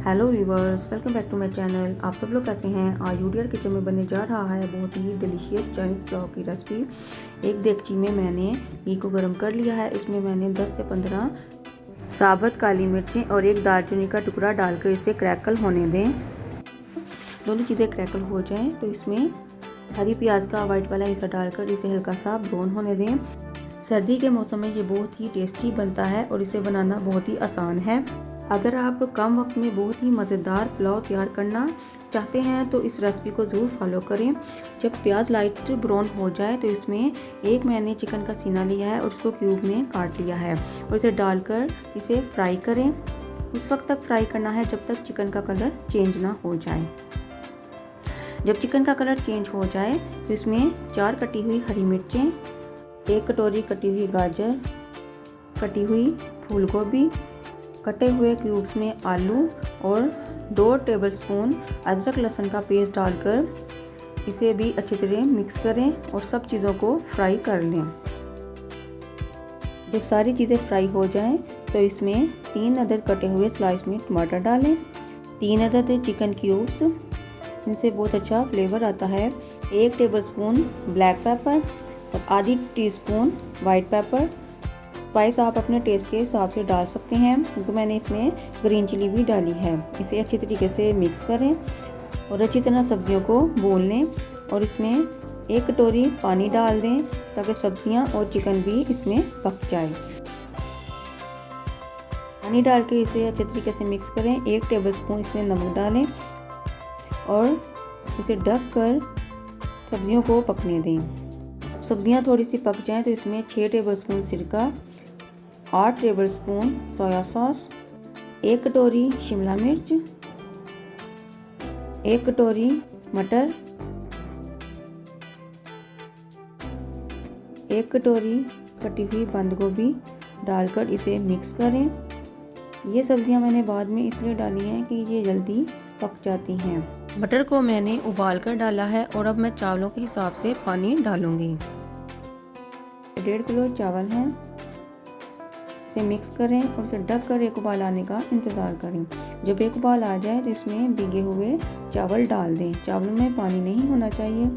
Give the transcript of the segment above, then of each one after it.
Hello viewers, welcome back to my channel. आप सब लोग कैसे हैं। आज यूडियर किचन में बनने जा रहा है बहुत ही डिलीशियस चाइनीज़ पुलाव की रेसिपी। एक देगची में मैंने घी को गर्म कर लिया है। इसमें मैंने 10 से 15 साबुत काली मिर्चें और एक दालचीनी का टुकड़ा डालकर इसे क्रैकल होने दें। दोनों चीज़ें क्रैकल हो जाएं तो इसमें हरी प्याज का वाइट वाला हिस्सा डालकर इसे हल्का सा ब्राउन होने दें। सर्दी के मौसम में ये बहुत ही टेस्टी बनता है और इसे बनाना बहुत ही आसान है। अगर आप कम वक्त में बहुत ही मज़ेदार पुलाव तैयार करना चाहते हैं तो इस रेसिपी को ज़रूर फॉलो करें। जब प्याज लाइट ब्राउन हो जाए तो इसमें मैंने चिकन का सीना लिया है और उसको क्यूब में काट लिया है और इसे डालकर इसे फ्राई करें। उस वक्त तक फ्राई करना है जब तक चिकन का कलर चेंज ना हो जाए। जब चिकन का कलर चेंज हो जाए तो इसमें 4 कटी हुई हरी मिर्चें, 1 कटोरी कटी हुई गाजर, कटी हुई फूल गोभी, कटे हुए क्यूब्स में आलू और 2 टेबलस्पून अदरक लहसुन का पेस्ट डालकर इसे भी अच्छी तरह मिक्स करें और सब चीज़ों को फ्राई कर लें। जब सारी चीज़ें फ्राई हो जाएं तो इसमें 3 अदद कटे हुए स्लाइस में टमाटर डालें, 3 अदद चिकन क्यूब्स, इनसे बहुत अच्छा फ्लेवर आता है, 1 टेबलस्पून ब्लैक पेपर और आधी टीस्पून वाइट पेपर। स्पाइस आप अपने टेस्ट के हिसाब से डाल सकते हैं, तो मैंने इसमें ग्रीन चिली भी डाली है। इसे अच्छी तरीके से मिक्स करें और अच्छी तरह सब्जियों को भून लें और इसमें 1 कटोरी पानी डाल दें ताकि सब्जियां और चिकन भी इसमें पक जाए। पानी डाल के इसे अच्छे तरीके से मिक्स करें। 1 टेबलस्पून इसमें नमक डालें और इसे ढक कर सब्जियों को पकने दें। सब्जियां थोड़ी सी पक जाएं तो इसमें 6 टेबलस्पून सिरका, 8 टेबलस्पून सोया सॉस, 1 कटोरी शिमला मिर्च, 1 कटोरी मटर, 1 कटोरी कटी हुई बंद गोभी डालकर इसे मिक्स करें। ये सब्जियां मैंने बाद में इसलिए डाली हैं कि ये जल्दी पक जाती हैं। मटर को मैंने उबाल कर डाला है और अब मैं चावलों के हिसाब से पानी डालूंगी। 1.5 किलो चावल हैं। इसे मिक्स करें और इसे ढक कर एक उबाल आने का इंतज़ार करें। जब एक उबाल आ जाए तो इसमें भीगे हुए चावल डाल दें। चावलों में पानी नहीं होना चाहिए।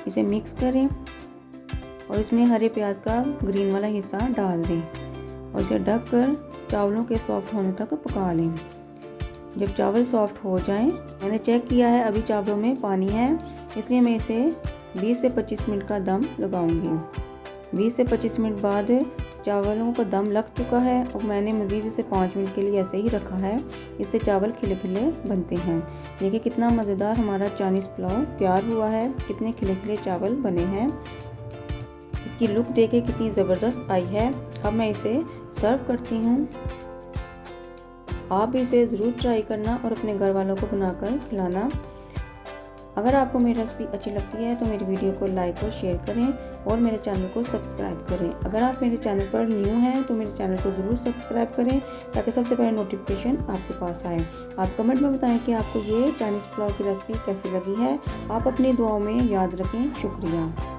इसे मिक्स करें और इसमें हरे प्याज का ग्रीन वाला हिस्सा डाल दें और इसे ढक कर चावलों के सॉफ्ट होने तक पका लें। जब चावल सॉफ्ट हो जाएं, मैंने चेक किया है अभी चावलों में पानी है, इसलिए मैं इसे 20 से 25 मिनट का दम लगाऊंगी। 20 से 25 मिनट बाद चावलों का दम लग चुका है और मैंने मज़ीद इसे 5 मिनट के लिए ऐसे ही रखा है। इससे चावल खिले खिले बनते हैं। देखिए कितना मज़ेदार हमारा चाइनीज़ पुलाव तैयार हुआ है, कितने खिले खिले चावल बने हैं। इसकी लुक देखे कितनी ज़बरदस्त आई है। अब मैं इसे सर्व करती हूँ। आप इसे ज़रूर ट्राई करना और अपने घर वालों को बनाकर खिलाना। अगर आपको मेरी रेसिपी अच्छी लगती है तो मेरी वीडियो को लाइक और शेयर करें और मेरे चैनल को सब्सक्राइब करें। अगर आप मेरे चैनल पर न्यू हैं तो मेरे चैनल को ज़रूर सब्सक्राइब करें ताकि सबसे पहले नोटिफिकेशन आपके पास आए। आप कमेंट में बताएं कि आपको ये चाइनीज़ पुलाव की रेसिपी कैसी लगी है। आप अपनी दुआओं में याद रखें। शुक्रिया।